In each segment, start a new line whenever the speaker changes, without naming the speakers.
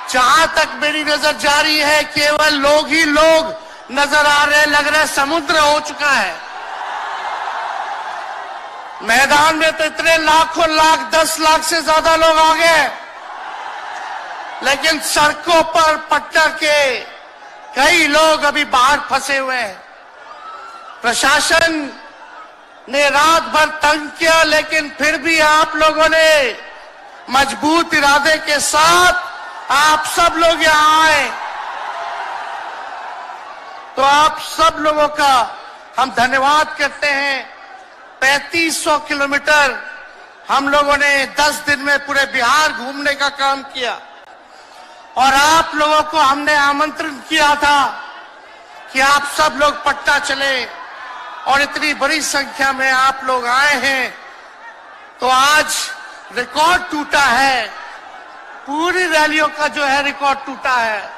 जहां तक मेरी नजर जा रही है केवल लोग ही लोग नजर आ रहे, लग रहा है समुद्र हो चुका है। मैदान में तो इतने लाखों लाख 10 लाख से ज्यादा लोग आ गए, लेकिन सड़कों पर पटना के कई लोग अभी बाहर फंसे हुए हैं। प्रशासन ने रात भर तंग किया, लेकिन फिर भी आप लोगों ने मजबूत इरादे के साथ आप सब लोग यहां आए, तो आप सब लोगों का हम धन्यवाद करते हैं। 3500 किलोमीटर हम लोगों ने 10 दिन में पूरे बिहार घूमने का काम किया, और आप लोगों को हमने आमंत्रण किया था कि आप सब लोग पटना चले, और इतनी बड़ी संख्या में आप लोग आए हैं, तो आज रिकॉर्ड टूटा है। पूरी रैलियों का जो है रिकॉर्ड टूटा है।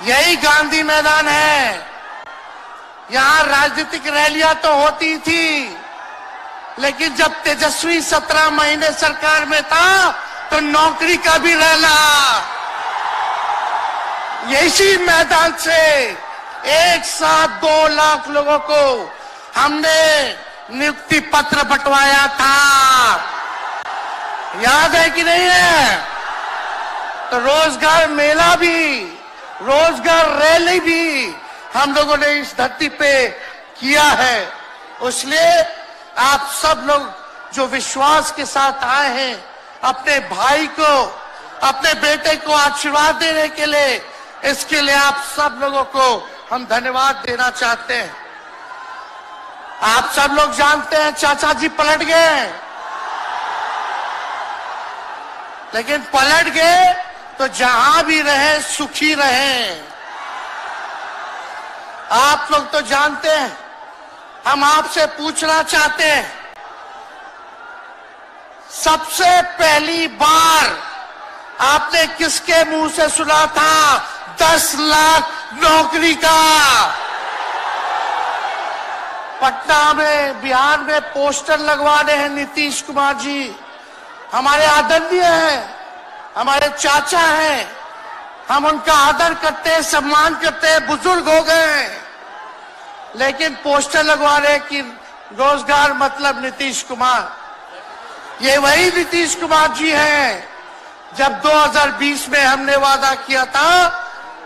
यही गांधी मैदान है। यहां राजनीतिक रैलियां तो होती थी, लेकिन जब तेजस्वी 17 महीने सरकार में था तो नौकरी का भी रहना। यही मैदान से एक साथ 2 लाख लोगों को हमने नियुक्ति पत्र बंटवाया था, याद है कि नहीं है? तो रोजगार मेला भी, रोजगार रैली भी हम लोगों ने इस धरती पे किया है। इसलिए आप सब लोग जो विश्वास के साथ आए हैं, अपने भाई को, अपने बेटे को आशीर्वाद देने के लिए, इसके लिए आप सब लोगों को हम धन्यवाद देना चाहते हैं। आप सब लोग जानते हैं चाचा जी पलट गए, लेकिन पलट गए तो जहां भी रहे सुखी रहे। आप लोग तो जानते हैं, हम आपसे पूछना चाहते हैं, सबसे पहली बार आपने किसके मुंह से सुना था 10 लाख नौकरी का? पटना में, बिहार में पोस्टर लगवाने हैं नीतीश कुमार जी, हमारे आदरणीय हैं, हमारे चाचा हैं, हम उनका आदर करते हैं, सम्मान करते हैं, बुजुर्ग हो गए हैं, लेकिन पोस्टर लगवा रहे कि रोजगार मतलब नीतीश कुमार। ये वही नीतीश कुमार जी हैं जब 2020 में हमने वादा किया था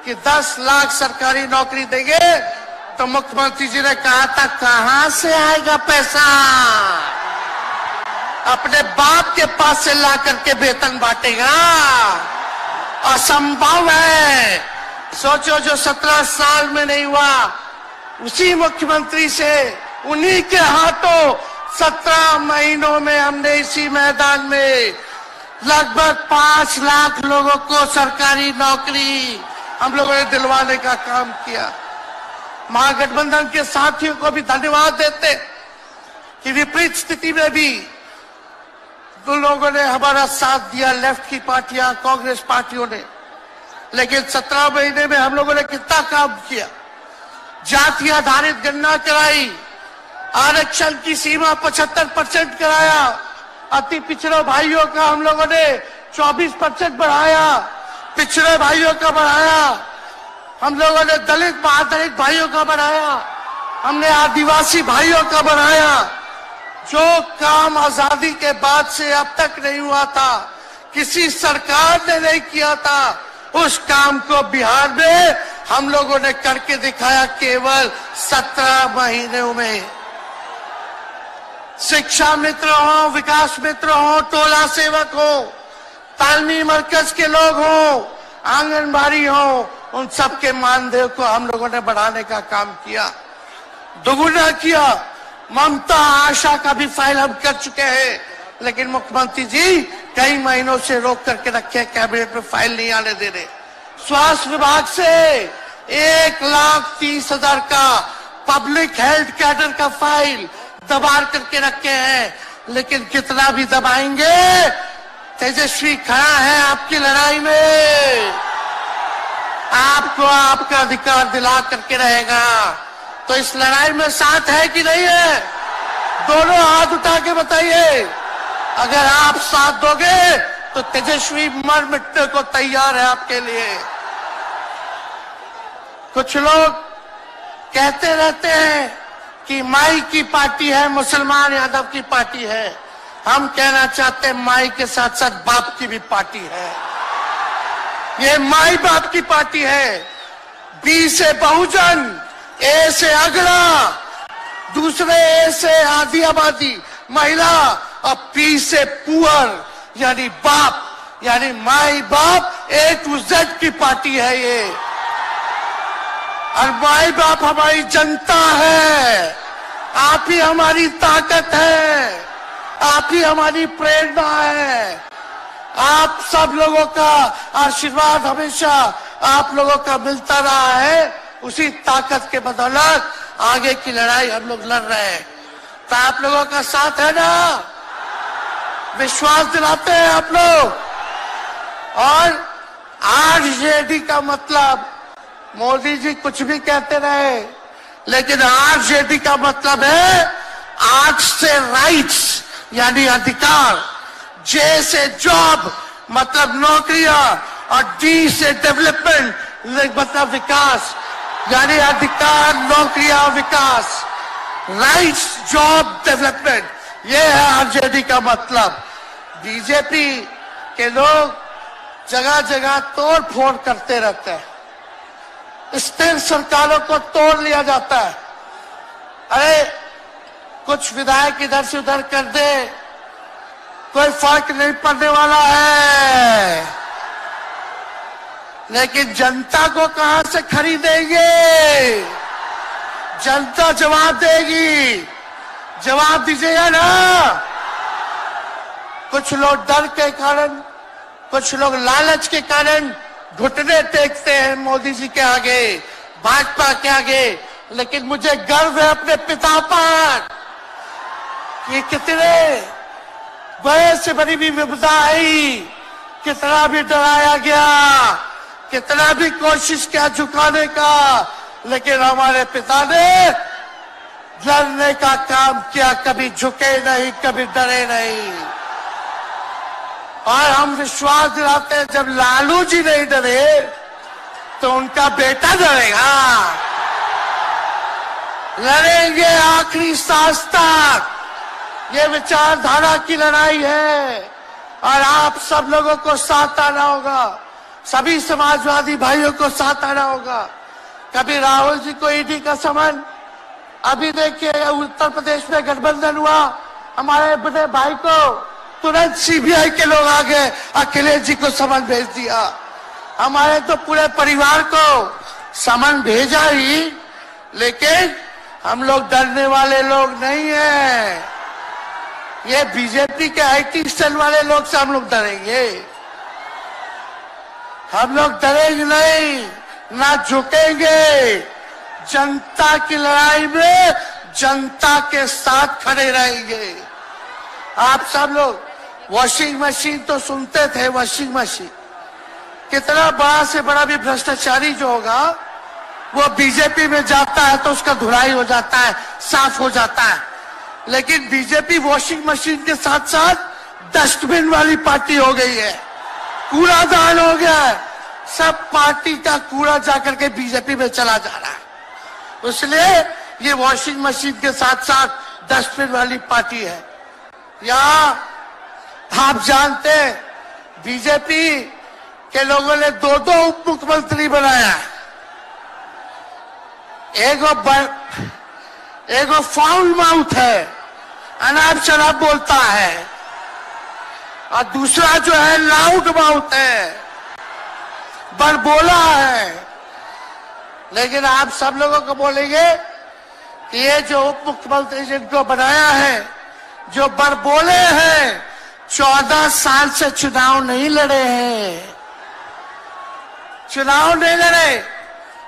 कि 10 लाख सरकारी नौकरी देंगे, तो मुख्यमंत्री जी ने कहा था कहां से आएगा पैसा? अपने बाप के पास से ला करके वेतन बांटेगा? असंभव है। सोचो, जो 17 साल में नहीं हुआ, उसी मुख्यमंत्री से, उन्हीं के हाथों 17 महीनों में हमने इसी मैदान में लगभग 5 लाख लोगों को सरकारी नौकरी हम लोगों ने दिलवाने का काम किया। महागठबंधन के साथियों को भी धन्यवाद देते कि विपरीत स्थिति में भी तो लोगों ने हमारा साथ दिया, लेफ्ट की पार्टियां, कांग्रेस पार्टियों ने। लेकिन 17 महीने में हम लोगों ने कितना काम किया। जाति आधारित गणना कराई, आरक्षण की सीमा 75% कराया, अति पिछड़े भाइयों का हम लोगों ने 24% बढ़ाया, पिछड़े भाइयों का बढ़ाया, हम लोगों ने दलित महादलित भाइयों का बढ़ाया, हमने आदिवासी भाइयों का बढ़ाया। जो काम आजादी के बाद से अब तक नहीं हुआ था, किसी सरकार ने नहीं किया था, उस काम को बिहार में हम लोगों ने करके दिखाया केवल 17 महीनों में। शिक्षा मित्र हो, विकास मित्र हो, टोला सेवक हो, तालमी मरकज के लोग हो, आंगनबाड़ी हो, उन सबके मानदेय को हम लोगों ने बढ़ाने का काम किया, दोगुना किया। ममता आशा का भी फाइल हम कर चुके हैं, लेकिन मुख्यमंत्री जी कई महीनों से रोक करके रखे, कैबिनेट में फाइल नहीं आने दे रहे। स्वास्थ्य विभाग से 1,30,000 का पब्लिक हेल्थ कैडर का फाइल दबा करके रखे हैं, लेकिन कितना भी दबाएंगे, तेजस्वी खड़ा है आपकी लड़ाई में, आपको आपका अधिकार दिला करके रहेगा। तो इस लड़ाई में साथ है कि नहीं है? दोनों हाथ उठा के बताइए। अगर आप साथ दोगे तो तेजस्वी मर मिटने को तैयार है आपके लिए। कुछ लोग कहते रहते हैं कि माई की पार्टी है, मुसलमान यादव की पार्टी है। हम कहना चाहते हैं माई के साथ साथ बाप की भी पार्टी है। ये माई बाप की पार्टी है। बी से बहुजन, ए से अगला, दूसरे ए से आधी आबादी महिला और पी से पुअर यानी बाप, यानी माई बाप ए टू जेड की पार्टी है ये। और माई बाप हमारी जनता है। आप ही हमारी ताकत है, आप ही हमारी प्रेरणा है। आप सब लोगों का आशीर्वाद हमेशा आप लोगों का मिलता रहा है। उसी ताकत के बदौलत आगे की लड़ाई हम लोग लड़ रहे हैं। तो आप लोगों का साथ है ना? विश्वास दिलाते हैं आप लोग। और आरजेडी का मतलब, मोदी जी कुछ भी कहते रहे, लेकिन आरजेडी का मतलब है आर से राइट्स यानी अधिकार, जे से जॉब मतलब नौकरियां, और डी से डेवलपमेंट मतलब विकास, यानी अधिकार, नौकरियां, विकास, राइट्स, जॉब, डेवलपमेंट, ये है आरजेडी का मतलब। बीजेपी के लोग जगह जगह तोड़ फोड़ करते रहते हैं। स्थिर सरकारों को तोड़ लिया जाता है। अरे कुछ विधायक इधर से उधर कर दे, कोई फर्क नहीं पड़ने वाला है। लेकिन जनता को कहां से खरीदेंगे? जनता जवाब देगी। जवाब दीजिएगा ना। कुछ लोग डर के कारण, कुछ लोग लालच के कारण घुटने टेकते हैं मोदी जी के आगे, भाजपा के आगे। लेकिन मुझे गर्व है अपने पिता पर। ये कितने बड़े से बड़ी भी विपदा आई, कितना भी डराया गया, कितना भी कोशिश किया झुकाने का, लेकिन हमारे पिता ने लड़ने का काम किया। कभी झुके नहीं, कभी डरे नहीं। और हम विश्वास दिलाते हैं जब लालू जी नहीं डरे तो उनका बेटा डरेगा। लड़ेंगे आखिरी सांस तक। ये विचारधारा की लड़ाई है और आप सब लोगों को साथ आना होगा। सभी समाजवादी भाइयों को साथ आना होगा। कभी राहुल जी को ईडी का समन, अभी देखिए उत्तर प्रदेश में गठबंधन हुआ, हमारे बड़े भाई को तुरंत सीबीआई के लोग आ गए, अखिलेश जी को समन भेज दिया। हमारे तो पूरे परिवार को समन भेजा ही, लेकिन हम लोग डरने वाले लोग नहीं हैं। ये बीजेपी के आईटी सेल वाले लोग से हम लोग डरेंगे? हम लोग डरेंगे नहीं, ना झुकेंगे। जनता की लड़ाई में जनता के साथ खड़े रहेंगे। आप सब लोग वॉशिंग मशीन तो सुनते थे, वॉशिंग मशीन, कितना बड़ा से बड़ा भी भ्रष्टाचारी जो होगा वो बीजेपी में जाता है तो उसका धुलाई हो जाता है, साफ हो जाता है। लेकिन बीजेपी वॉशिंग मशीन के साथ साथ डस्टबिन वाली पार्टी हो गई है, कूड़ादान हो गया है। सब पार्टी का कूड़ा जाकर के बीजेपी में चला जा रहा है। इसलिए ये वॉशिंग मशीन के साथ साथ डस्टबिन वाली पार्टी है। यहाँ आप जानते हैं बीजेपी के लोगों ने दो उप मुख्यमंत्री बनाया। एगो फाउल माउथ है, अनाप शनाप बोलता है, और दूसरा जो है लाउड माउथ है, बड़बोला है। लेकिन आप सब लोगों को बोलेंगे कि ये जो उप मुख्यमंत्री जिनको बनाया है, जो बड़बोले हैं, 14 साल से चुनाव नहीं लड़े हैं, चुनाव नहीं लड़े,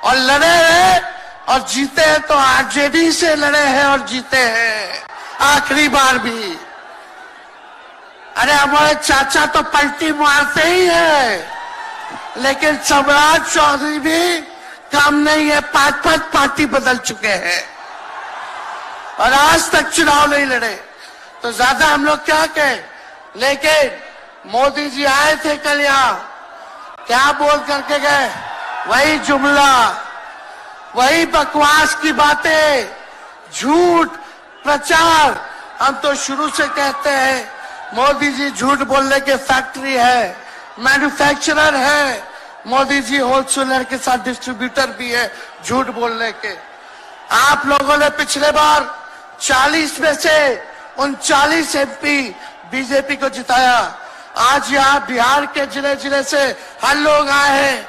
और लड़े हैं और जीते हैं तो आरजेडी से लड़े हैं और जीते हैं आखिरी बार भी। अरे हमारे चाचा तो पलटी मारते ही है, लेकिन सम्राट चौधरी भी काम नहीं है, 5 पार्टी बदल चुके हैं और आज तक चुनाव नहीं लड़े। तो ज्यादा हम लोग क्या कहें, लेकिन मोदी जी आए थे कल यहाँ, क्या बोल करके गए? वही जुमला, वही बकवास की बातें, झूठ प्रचार। हम तो शुरू से कहते हैं मोदी जी झूठ बोलने के फैक्ट्री है, मैन्युफैक्चरर है। मोदी जी होलसेलर के साथ डिस्ट्रीब्यूटर भी है झूठ बोलने के। आप लोगों ने पिछले बार 40 में से 39 MP बीजेपी को जिताया। आज यहाँ बिहार के जिले जिले से हर लोग आए हैं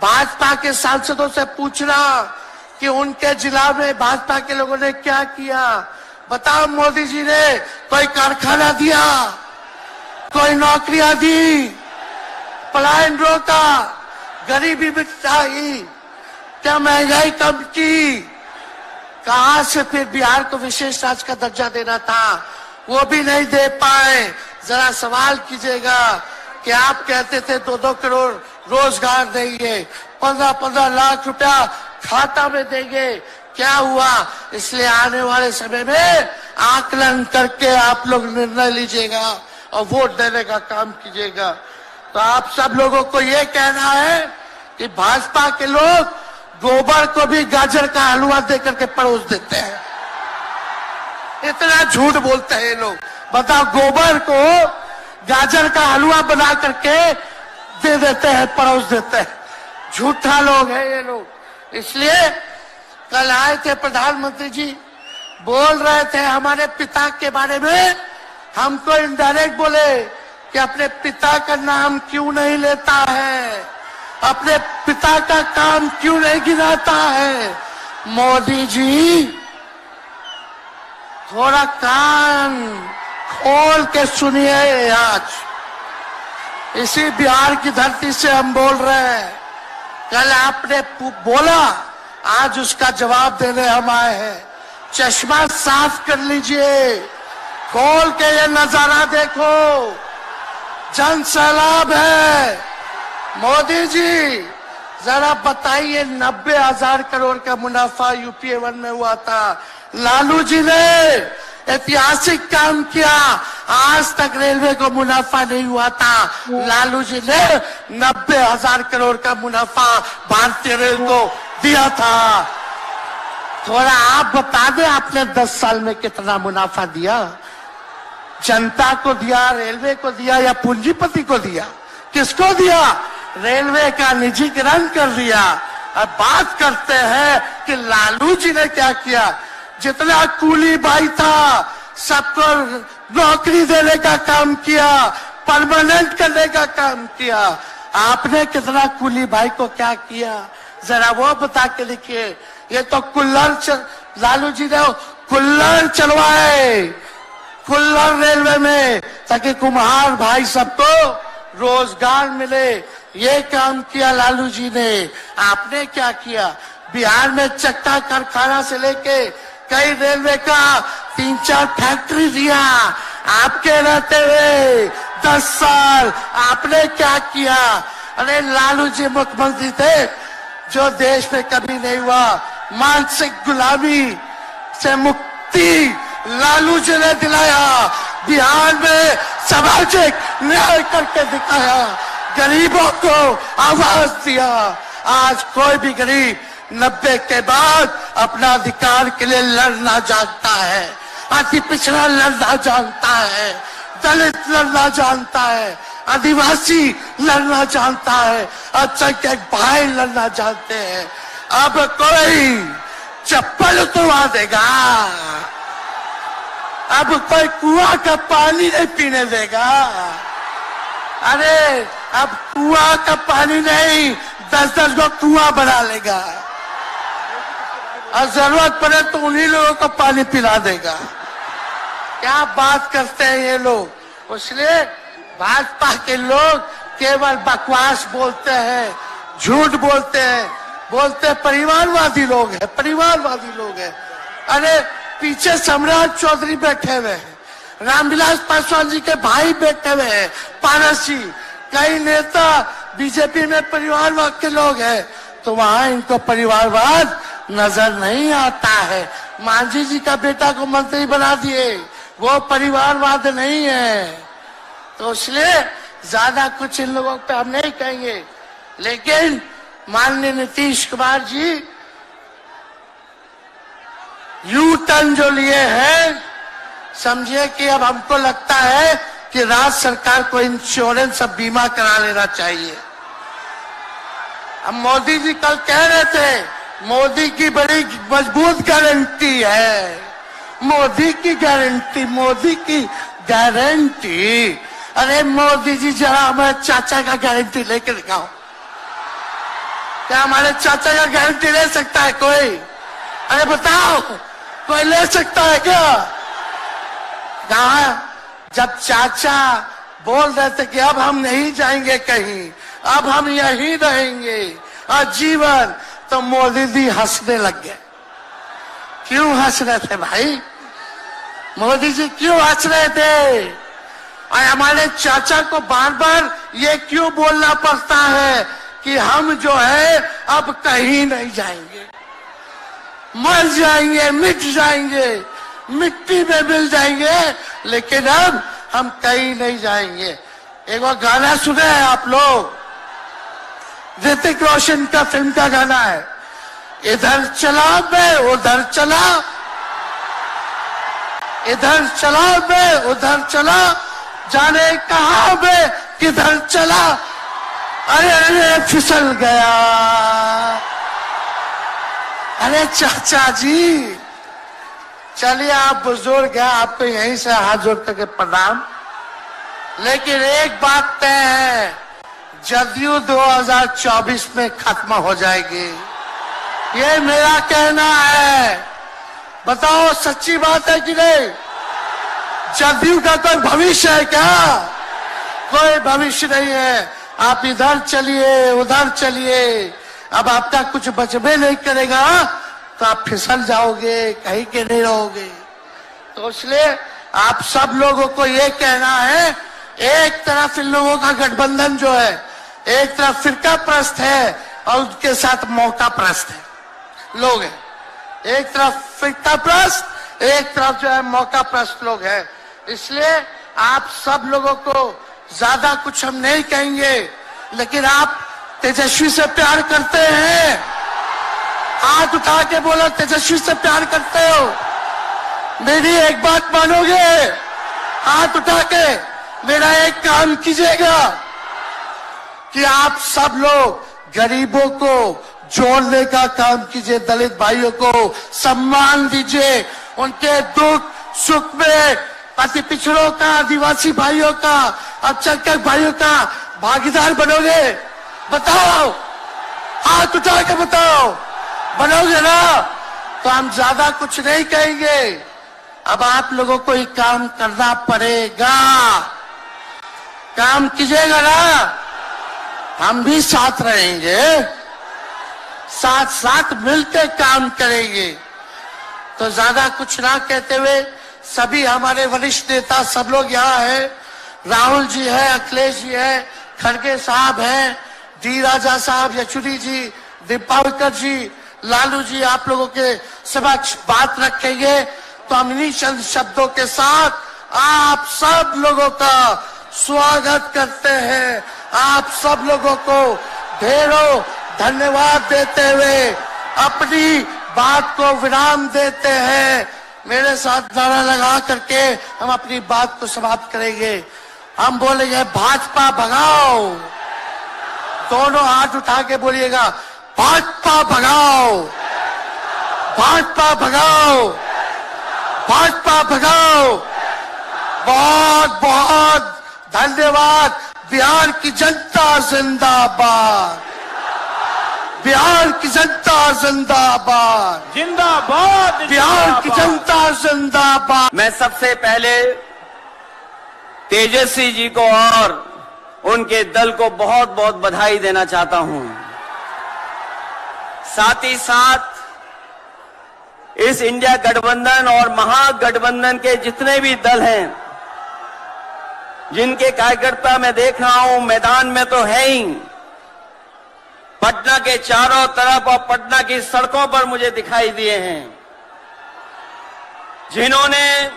भाजपा के सांसदों से पूछना कि उनके जिला में भाजपा के लोगों ने क्या किया। बताओ, मोदी जी ने कोई कारखाना दिया, कोई नौकरियां दी, पलायन रोका, गरीबी मिटाई, क्या महंगाई कम की? कहां से फिर बिहार को विशेष राज्य का दर्जा देना था, वो भी नहीं दे पाए। जरा सवाल कीजिएगा कि आप कहते थे 2-2 करोड़ रोजगार देंगे, 15-15 लाख रुपया खाता में देंगे, क्या हुआ? इसलिए आने वाले समय में आकलन करके आप लोग निर्णय लीजिएगा और वोट देने का काम कीजिएगा। तो आप सब लोगों को ये कहना है कि भाजपा के लोग गोबर को भी गाजर का हलवा देकर के परोस देते हैं। इतना झूठ बोलते हैं ये लोग। बताओ, गोबर को गाजर का हलवा बना करके दे देते हैं, परोस देते हैं। झूठा लोग हैं ये लोग। इसलिए कल आए थे प्रधानमंत्री जी, बोल रहे थे हमारे पिता के बारे में। हमको इनडायरेक्ट बोले कि अपने पिता का नाम क्यों नहीं लेता है, अपने पिता का काम क्यों नहीं गिनाता है। मोदी जी, थोड़ा कान खोल के सुनिए। आज इसी बिहार की धरती से हम बोल रहे हैं। कल आपने बोला, आज उसका जवाब देने हम आए हैं। चश्मा साफ कर लीजिए, खोल के ये नजारा देखो, जन सैलाब है। मोदी जी, जरा बताइए, 90,000 करोड़ का मुनाफा UPA 1 में हुआ था। लालू जी ने ऐतिहासिक काम किया, आज तक रेलवे को मुनाफा नहीं हुआ था। लालू जी ने 90,000 करोड़ का मुनाफा भारतीय रेल को दिया था। थोड़ा आप बता दें, आपने 10 साल में कितना मुनाफा दिया? जनता को दिया, रेलवे को दिया या पूंजीपति को दिया? किसको दिया? रेलवे का निजीकरण कर दिया। अब बात करते हैं कि लालू जी ने क्या किया। जितना कूली भाई था सबको नौकरी देने का काम किया, परमानेंट करने का काम किया। आपने कितना कूली भाई को क्या किया, जरा वो बता के लिखिए। ये तो लालू जी ने कुल्लड़ चलवाए, कुल्लड़ रेलवे में, ताकि कुम्हार भाई सबको रोजगार मिले। ये काम किया लालू जी ने। आपने क्या किया? बिहार में चक्का कारखाना से लेके कई रेलवे का 3-4 फैक्ट्री दिया। आपके रहते हुए 10 साल आपने क्या किया? अरे लालू जी मुख्यमंत्री थे जो देश में कभी नहीं हुआ। मानसिक गुलामी से मुक्ति लालू जी ने दिलाया। बिहार में सामाजिक न्याय करके दिखाया, गरीबों को आवाज दिया। आज कोई भी गरीब 90 के बाद अपना अधिकार के लिए लड़ना जानता है, अति पिछड़ा लड़ना जानता है, दलित लड़ना जानता है, आदिवासी लड़ना जानता है, अल्पसंख्यक भाई लड़ना जानते हैं। अब कोई चप्पल उतरवा देगा, अब कोई कुआं का पानी नहीं पीने देगा। अरे अब कुआं का पानी नहीं, 10-10 को कुआं बना लेगा और जरूरत पड़े तो उन्हीं लोगों को पानी पिला देगा। क्या बात करते हैं ये लोग। इसलिए भाजपा के लोग केवल बकवास बोलते हैं, झूठ बोलते हैं, बोलते परिवारवादी लोग हैं, परिवारवादी लोग हैं। अरे पीछे सम्राट चौधरी बैठे हुए हैं, रामविलास पासवान जी के भाई बैठे हुए हैं, पारस जी, कई नेता बीजेपी में परिवारवाद के लोग हैं, तो वहां इनको परिवारवाद नजर नहीं आता है। मांझी जी का बेटा को मंत्री बना दिए, वो परिवारवाद नहीं है। तो इसलिए ज्यादा कुछ इन लोगों पे हम नहीं कहेंगे, लेकिन माननीय नीतीश कुमार जी यू टर्न जो लिए हैं, समझिए कि अब हमको लगता है कि राज्य सरकार को इंश्योरेंस और बीमा करा लेना चाहिए। अब मोदी जी कल कह रहे थे मोदी की बड़ी मजबूत गारंटी है, मोदी की गारंटी, मोदी की गारंटी। अरे मोदी जी जरा हमारे चाचा का गारंटी लेके दिखाओ। क्या हमारे चाचा का गारंटी ले सकता है कोई? अरे बताओ, कोई ले सकता है क्या? कहा जब चाचा बोल रहे थे कि अब हम नहीं जाएंगे कहीं, अब हम यहीं रहेंगे आजीवन, तो मोदी जी हंसने लग गए। क्यों हंस रहे थे भाई? मोदी जी क्यों हंस रहे थे? और हमारे चाचा को बार बार ये क्यों बोलना पड़ता है कि हम जो है अब कहीं नहीं जाएंगे, मर जाएंगे, मिट जाएंगे, मिट्टी में मिल जाएंगे, लेकिन अब हम कहीं नहीं जाएंगे। एक बार गाना सुने हैं आप लोग, ऋतिक रोशन का फिल्म का गाना है, इधर चला मैं उधर चला, इधर चला मैं उधर चला, जाने कहां मैं किधर चला, अरे अरे फिसल गया। अरे चाचा जी, चलिए आप बुजुर्ग हैं, आपको यहीं से हाथ जोड़ करके प्रणाम। लेकिन एक बात तय है, जदयू 2024 में खत्म हो जाएगी, ये मेरा कहना है। बताओ सच्ची बात है कि नहीं? जदयू का कोई भविष्य है क्या? कोई भविष्य नहीं है। आप इधर चलिए उधर चलिए, अब आपका कुछ बचबे नहीं करेगा तो आप फिसल जाओगे, कहीं के नहीं रहोगे। तो इसलिए आप सब लोगों को ये कहना है, एक तरफ इन लोगों का गठबंधन जो है, एक तरफ फिरका प्रस्त है और उनके साथ मौका प्रस्त है लोग हैं। एक तरफ फिरका प्रस्त, एक तरफ जो है मौका प्रस्त लोग हैं। इसलिए आप सब लोगों को ज्यादा कुछ हम नहीं कहेंगे, लेकिन आप तेजस्वी से प्यार करते हैं? हाथ उठा के बोलो, तेजस्वी से प्यार करते हो? मेरी एक बात मानोगे? हाथ उठा के मेरा एक काम कीजिएगा कि आप सब लोग गरीबों को जोड़ने का काम कीजिए, दलित भाइयों को सम्मान दीजिए, उनके दुख सुख में अति पिछड़ों का, आदिवासी भाइयों का, अल्पसंख्यक भाइयों का भागीदार बनोगे? बताओ, हाथ उठा के बताओ, बनोगे ना? तो हम ज्यादा कुछ नहीं कहेंगे। अब आप लोगों को ही काम करना पड़ेगा, काम कीजिएगा ना? हम भी साथ रहेंगे, साथ साथ मिलकर काम करेंगे। तो ज्यादा कुछ ना कहते हुए, सभी हमारे वरिष्ठ नेता सब लोग यहाँ हैं, राहुल जी है, अखिलेश जी है, खड़गे साहब हैं, डी राजा साहब, येचुरी जी, दीपावकर जी, लालू जी आप लोगों के समक्ष बात रखेंगे। तो हम इन्हीं चंद शब्दों के साथ आप सब लोगों का स्वागत करते हैं, आप सब लोगों को ढेरों धन्यवाद देते हुए अपनी बात को विराम देते हैं। मेरे साथ नारा लगा करके हम अपनी बात को समाप्त करेंगे। हम बोलेंगे भाजपा भगाओ, दोनों हाथ उठा के बोलिएगा, भाजपा भगाओ, भाजपा भगाओ, भाजपा भगाओ। बहुत बहुत धन्यवाद। बिहार की जनता जिंदाबाद, बिहार की जनता जिंदाबाद,
जिंदाबाद,
बिहार की जनता जिंदाबाद।
मैं सबसे पहले तेजस्वी जी को और उनके दल को बहुत बहुत बधाई देना चाहता हूं। साथ ही साथ इस इंडिया गठबंधन और महागठबंधन के जितने भी दल हैं, जिनके कार्यकर्ता मैं देख रहा हूं मैदान में तो है ही, पटना के चारों तरफ और पटना की सड़कों पर मुझे दिखाई दिए हैं, जिन्होंने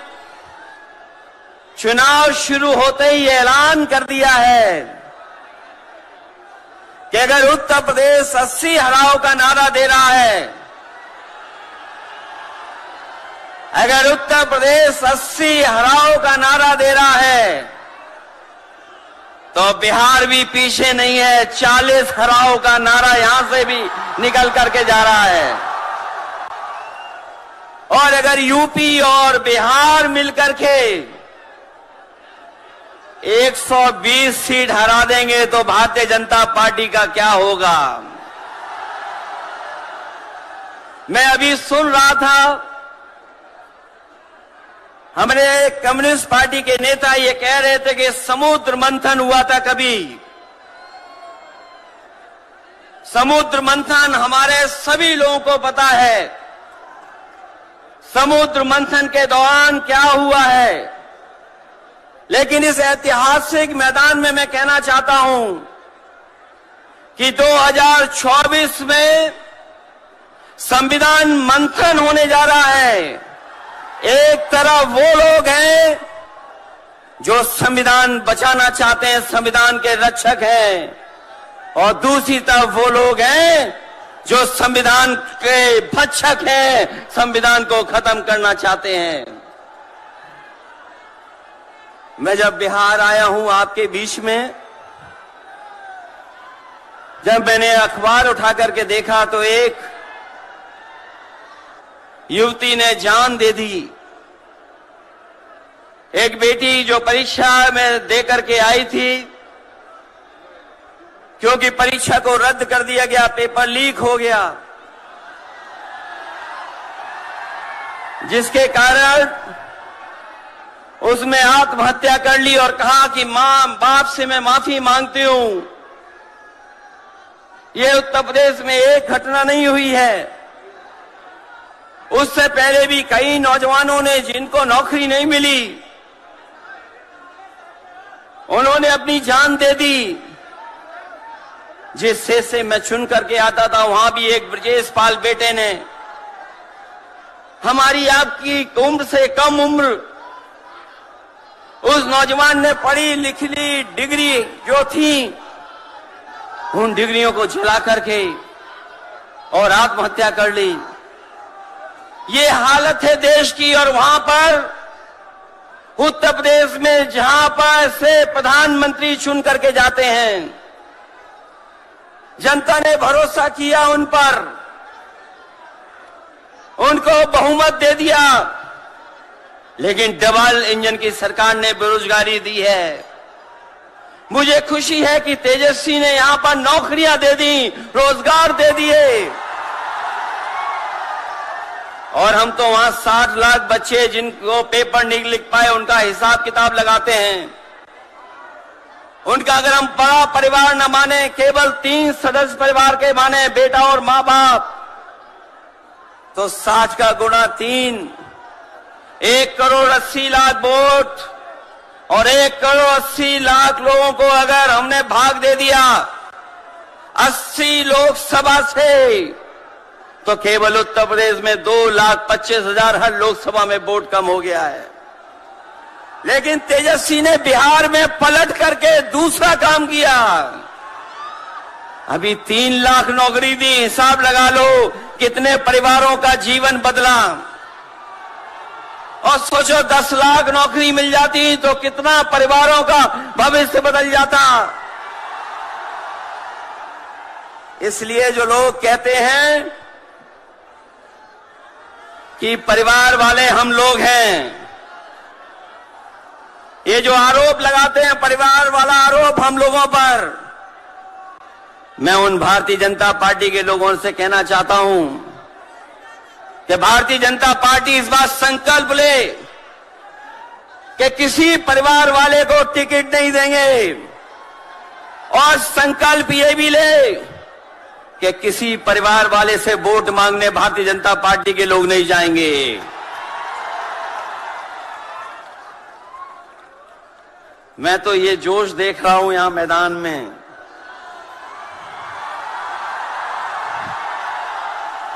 चुनाव शुरू होते ही ऐलान कर दिया है कि अगर उत्तर प्रदेश 80 हराओ का नारा दे रहा है, अगर उत्तर प्रदेश 80 हराओ का नारा दे रहा है, तो बिहार भी पीछे नहीं है। 40 हराओ का नारा यहां से भी निकल करके जा रहा है। और अगर यूपी और बिहार मिलकर के 120 सीट हरा देंगे तो भारतीय जनता पार्टी का क्या होगा। मैं अभी सुन रहा था, हमारे कम्युनिस्ट पार्टी के नेता ये कह रहे थे कि समुद्र मंथन हुआ था कभी। समुद्र मंथन हमारे सभी लोगों को पता है। समुद्र मंथन के दौरान क्या हुआ है, लेकिन इस ऐतिहासिक मैदान में मैं कहना चाहता हूं कि 2024 में संविधान मंथन होने जा रहा है। एक तरफ वो लोग हैं जो संविधान बचाना चाहते हैं, संविधान के रक्षक हैं, और दूसरी तरफ वो लोग हैं जो संविधान के भक्षक हैं, संविधान को खत्म करना चाहते हैं। मैं जब बिहार आया हूं आपके बीच में, जब मैंने अखबार उठा करके देखा तो एक युवती ने जान दे दी। एक बेटी जो परीक्षा में दे करके आई थी, क्योंकि परीक्षा को रद्द कर दिया गया, पेपर लीक हो गया, जिसके कारण उसने आत्महत्या कर ली और कहा कि मां बाप से मैं माफी मांगती हूं। ये उत्तर प्रदेश में एक घटना नहीं हुई है। उससे पहले भी कई नौजवानों ने, जिनको नौकरी नहीं मिली, उन्होंने अपनी जान दे दी। जिस से मैं चुन करके आता था, वहां भी एक ब्रजेश पाल बेटे ने, हमारी आपकी उम्र से कम उम्र, उस नौजवान ने पढ़ी लिख ली डिग्री जो थी, उन डिग्रियों को जला करके और आत्महत्या कर ली। ये हालत है देश की। और वहां पर उत्तर प्रदेश में जहां पर से प्रधानमंत्री चुन करके जाते हैं, जनता ने भरोसा किया उन पर, उनको बहुमत दे दिया, लेकिन डबल इंजन की सरकार ने बेरोजगारी दी है। मुझे खुशी है कि तेजस्वी ने यहां पर नौकरियां दे दी, रोजगार दे दिए, और हम तो वहां 60 लाख बच्चे जिनको पेपर नहीं लिख पाए, उनका हिसाब किताब लगाते हैं। उनका अगर हम बड़ा परिवार न माने, केवल 3 सदस्य परिवार के माने, बेटा और मां बाप, तो 60 का गुणा 3, 1,80,00,000 वोट और 1,80,00,000 लोगों को अगर हमने भाग दे दिया 80 लोकसभा से, तो केवल उत्तर प्रदेश में 2,25,000 हर लोकसभा में वोट कम हो गया है। लेकिन तेजस्वी ने बिहार में पलट करके दूसरा काम किया। अभी 3 लाख नौकरी दी, हिसाब लगा लो कितने परिवारों का जीवन बदला। और सोचो 10 लाख नौकरी मिल जाती तो कितना परिवारों का भविष्य बदल जाता। इसलिए जो लोग कहते हैं कि परिवार वाले हम लोग हैं, ये जो आरोप लगाते हैं परिवार वाला आरोप हम लोगों पर, मैं उन भारतीय जनता पार्टी के लोगों से कहना चाहता हूं कि भारतीय जनता पार्टी इस बात संकल्प ले कि किसी परिवार वाले को टिकट नहीं देंगे, और संकल्प ये भी ले कि किसी परिवार वाले से वोट मांगने भारतीय जनता पार्टी के लोग नहीं जाएंगे। मैं तो ये जोश देख रहा हूं यहां मैदान में,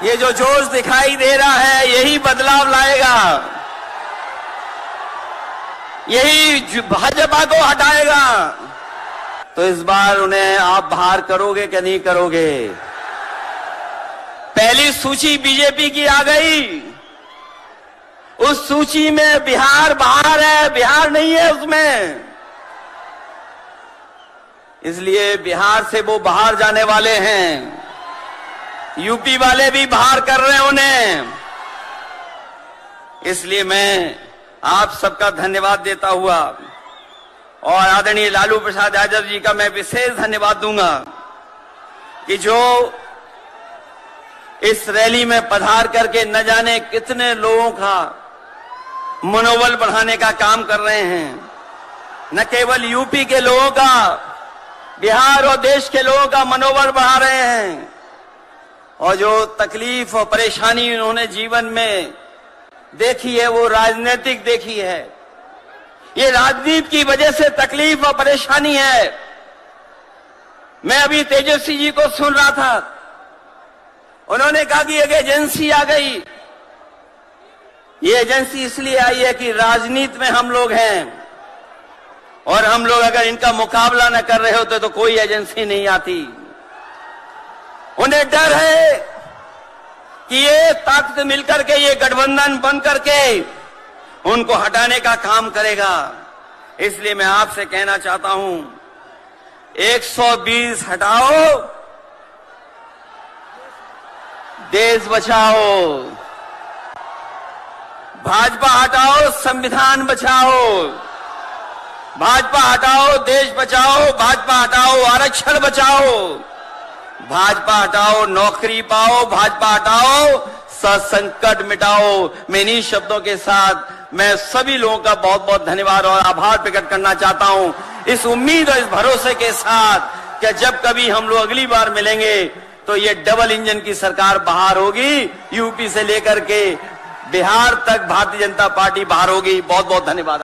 ये जो जोश दिखाई दे रहा है यही बदलाव लाएगा। यही भाजपा को हटाएगा। तो इस बार उन्हें आप बाहर करोगे कि नहीं करोगे? पहली सूची बीजेपी की आ गई, उस सूची में बिहार बाहर है, बिहार नहीं है उसमें। इसलिए बिहार से वो बाहर जाने वाले हैं, यूपी वाले भी बाहर कर रहे हैं उन्हें। इसलिए मैं आप सबका धन्यवाद देता हुआ और आदरणीय लालू प्रसाद यादव जी का मैं विशेष धन्यवाद दूंगा कि जो इस रैली में पधार करके न जाने कितने लोगों का मनोबल बढ़ाने का काम कर रहे हैं। न केवल यूपी के लोगों का, बिहार और देश के लोगों का मनोबल बढ़ा रहे हैं। और जो तकलीफ और परेशानी उन्होंने जीवन में देखी है वो राजनीतिक देखी है। ये राजनीति की वजह से तकलीफ और परेशानी है। मैं अभी तेजस्वी जी को सुन रहा था, उन्होंने कहा कि एक एजेंसी आ गई। ये एजेंसी इसलिए आई है कि राजनीति में हम लोग हैं और हम लोग अगर इनका मुकाबला न कर रहे होते तो कोई एजेंसी नहीं आती। उन्हें डर है कि ये ताकत मिलकर के, ये गठबंधन बन करके उनको हटाने का काम करेगा। इसलिए मैं आपसे कहना चाहता हूं, 120 हटाओ, देश बचाओ। भाजपा हटाओ, संविधान बचाओ। भाजपा हटाओ, देश बचाओ। भाजपा हटाओ, आरक्षण बचाओ। भाजपा हटाओ, नौकरी पाओ। भाजपा हटाओ, संकट मिटाओ। मैं इन्हीं शब्दों के साथ मैं सभी लोगों का बहुत बहुत धन्यवाद और आभार प्रकट करना चाहता हूं, इस उम्मीद और इस भरोसे के साथ कि जब कभी हम लोग अगली बार मिलेंगे तो ये डबल इंजन की सरकार बाहर होगी, यूपी से लेकर के बिहार तक भारतीय जनता पार्टी बाहर होगी। बहुत बहुत धन्यवाद।